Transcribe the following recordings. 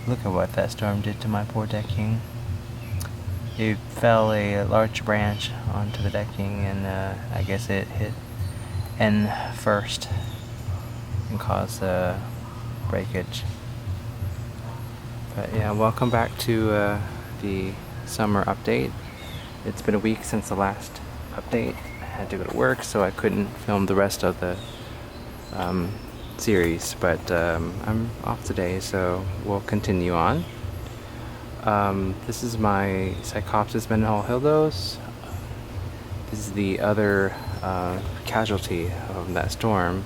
Look at what that storm did to my poor decking. It fell a large branch onto the decking, and I guess it hit end first and caused breakage. But yeah, welcome back to the summer update. It's been a week since the last update. I had to go to work, so I couldn't film the rest of the series, but I'm off today, so we'll continue on. This is my Psychopsis Mendenhall Hildos. This is the other casualty of that storm.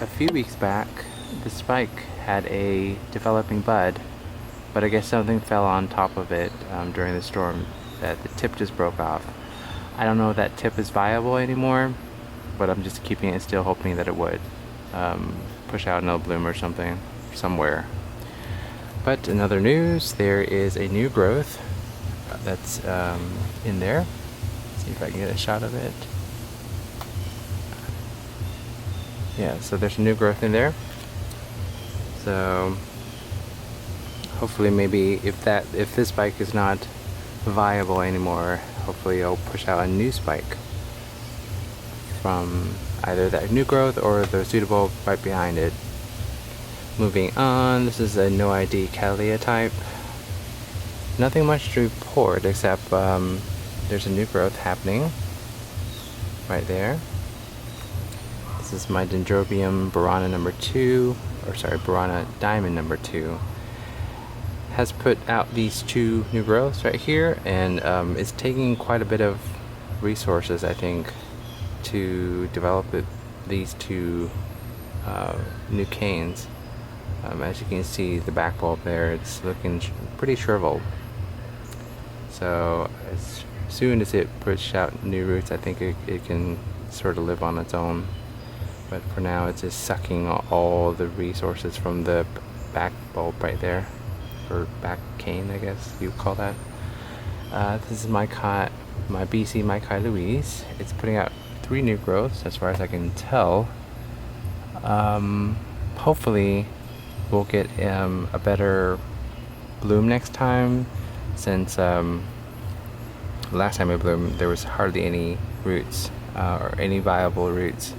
A few weeks back, the spike had a developing bud, but I guess something fell on top of it during the storm that the tip just broke off. I don't know if that tip is viable anymore, but I'm just keeping it still, hoping that it would push out another bloom or something somewhere. But in other news, there is a new growth that's in there. Let's see if I can get a shot of it. Yeah, so there's a new growth in there. So hopefully, maybe if this spike is not viable anymore, hopefully it'll push out a new spike from either that new growth or the suitable right behind it. Moving on, this is a NOID cattleya type. Nothing much to report except there's a new growth happening right there. This is my Dendrobium Burana number 2, or sorry, Burana diamond number 2. Has put out these two new growths right here, and it's taking quite a bit of resources, I think, to develop these two new canes. As you can see, the back bulb there, it's looking pretty shriveled. So as soon as it pushes out new roots, I think it can sort of live on its own. But for now, it's just sucking all the resources from the back bulb right there, or back cane, I guess you call that. This is my BC Maikai Louise. It's putting out 3 new growths, as far as I can tell. Hopefully we'll get a better bloom next time, since last time it bloomed there was hardly any roots or any viable roots.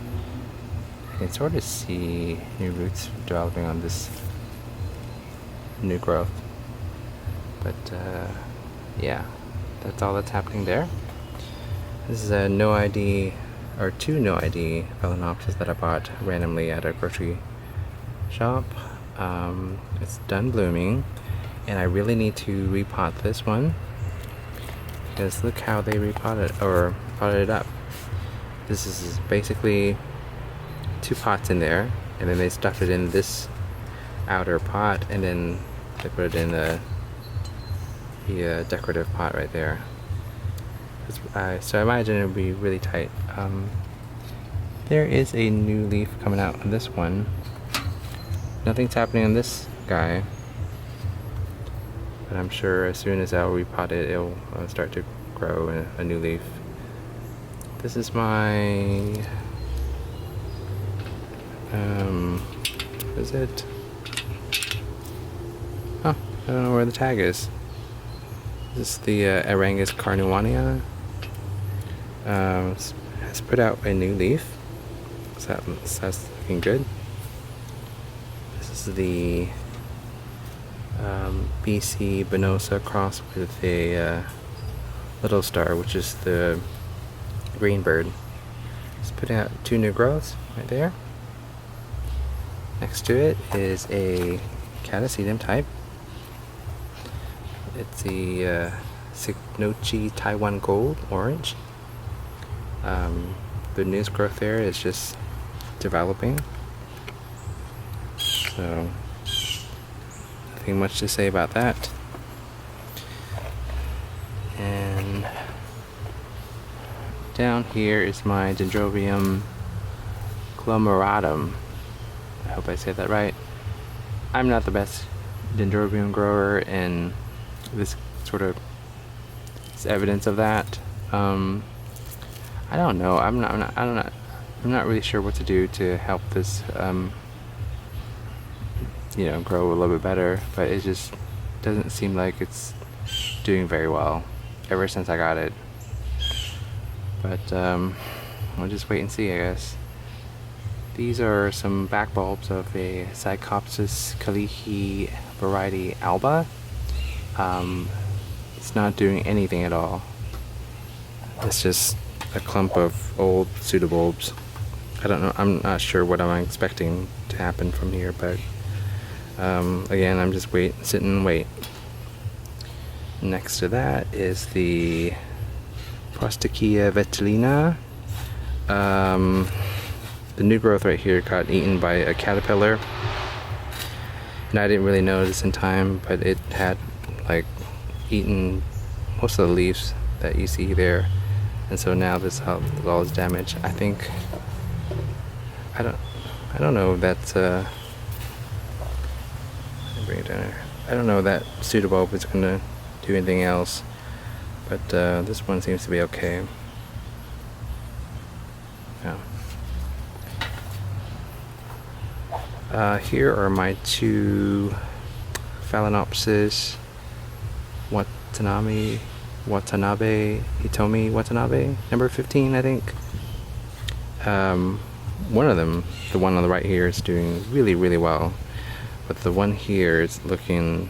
You can sort of see new roots developing on this new growth, but yeah, that's all that's happening there. This is a NOID, or 2 NOID Phalaenopsis that I bought randomly at a grocery shop. It's done blooming, and I really need to repot this one, because look how they repotted or potted it up. This is basically 2 pots in there, and then they stuffed it in this outer pot, and then they put it in the decorative pot right there. So I imagine it would be really tight. There is a new leaf coming out on this one. Nothing's happening on this guy, but I'm sure as soon as I'll repot it, it'll start to grow a new leaf. This is my what is it? Oh, I don't know where the tag is. This is the Aerangis Cornowania. Has put out a new leaf, so that's looking good. This is the BC binosa cross with a little star, which is the green bird. It's putting out 2 new growths right there. Next to it is a Catasetum type. It's the Cycnoches Taiwan Gold Orange. The new growth there is just developing, so nothing much to say about that. And down here is my Dendrobium glomeratun. I hope I said that right. I'm not the best Dendrobium grower, and this sort of is evidence of that. I don't know. I'm not really sure what to do to help this you know, grow a little bit better, but it just doesn't seem like it's doing very well ever since I got it. But we'll just wait and see, I guess. These are some back bulbs of a Psychopsis khalihi variety Alba. It's not doing anything at all. It's just a clump of old pseudobulbs. I don't know, I'm not sure what I'm expecting to happen from here, but again, I'm just sit and wait. Next to that is the Prostechia vitellina. The new growth right here got eaten by a caterpillar, and I didn't really notice in time, but it had like eaten most of the leaves that you see there, and so now this all is damaged. I think I don't know if that's bring it down here. I don't know if that pseudobulb is gonna do anything else, but this one seems to be okay. Yeah. Here are my two Phalaenopsis Watanabe, Hitomi Watanabe, number 15, I think. One of them, the one on the right here, is doing really, really well, but the one here is looking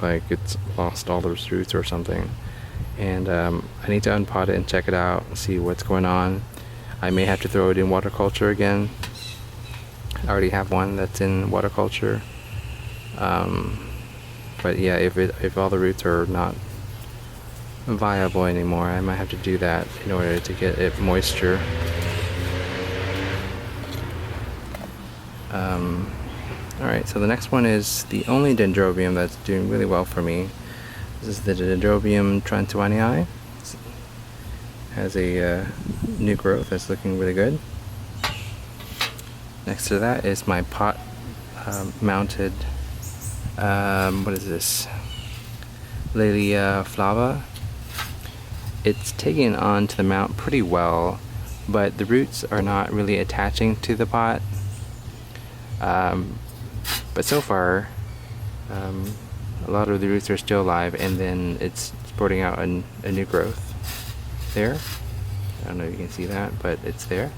like it's lost all those roots or something, and I need to unpot it and check it out, see what's going on. I may have to throw it in water culture again. I already have one that's in water culture, but yeah, if all the roots are not viable anymore, I might have to do that in order to get it moisture. Alright, so the next one is the only Dendrobium that's doing really well for me. This is the Dendrobium trantuanii. It has a new growth that's looking really good. Next to that is my pot mounted, what is this? Laelia flava. It's taking on to the mount pretty well, but the roots are not really attaching to the pot. But so far, a lot of the roots are still alive, and then it's sporting out a new growth there. I don't know if you can see that, but it's there.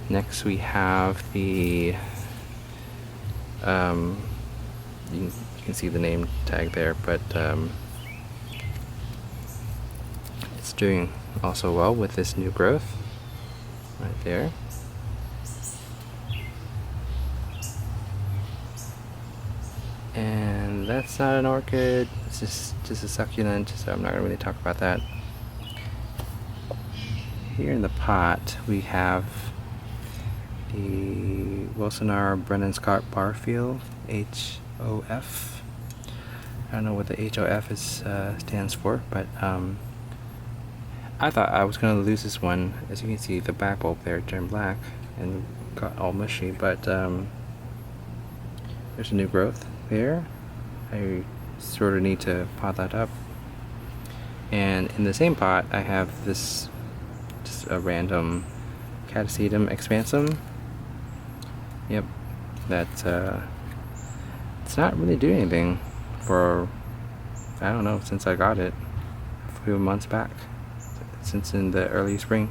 Next we have the, you can see the name tag there, but it's doing also well with this new growth right there. And that's not an orchid, it's just a succulent, so I'm not going to really talk about that. Here in the pot we have the Wilsonara Brennan Scott Barfield HOF. I don't know what the HOF stands for, but I thought I was going to lose this one. As you can see, the back bulb there turned black and got all mushy, but there's a new growth there. I sort of need to pot that up. And in the same pot I have this, just a random Catasetum expansum. Yep, that's it's not really doing anything for, I don't know, since I got it a few months back, since in the early spring.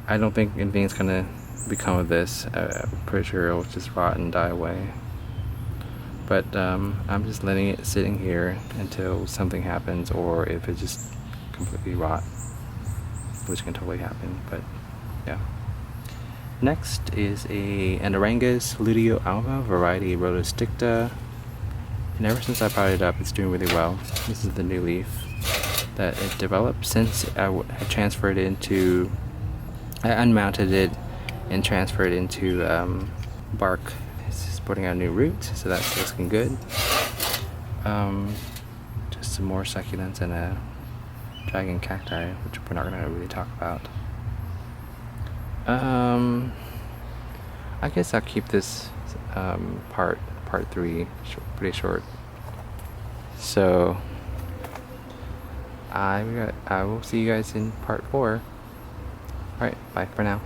I don't think anything's gonna become of this. I'm pretty sure it'll just rot and die away. But I'm just letting it sitting here until something happens, or if it just completely rot, which can totally happen. But yeah. Next is an Aerangis luteo-abla variety Rotosticta, and ever since I potted it up, it's doing really well. This is the new leaf that it developed since I transferred it into, I unmounted it and transferred it into bark. It's putting out new roots, so that's looking good. Just some more succulents and a dragon cacti, which we're not going to really talk about. I guess I'll keep this part 3 pretty short. So I will see you guys in part 4. Alright, bye for now.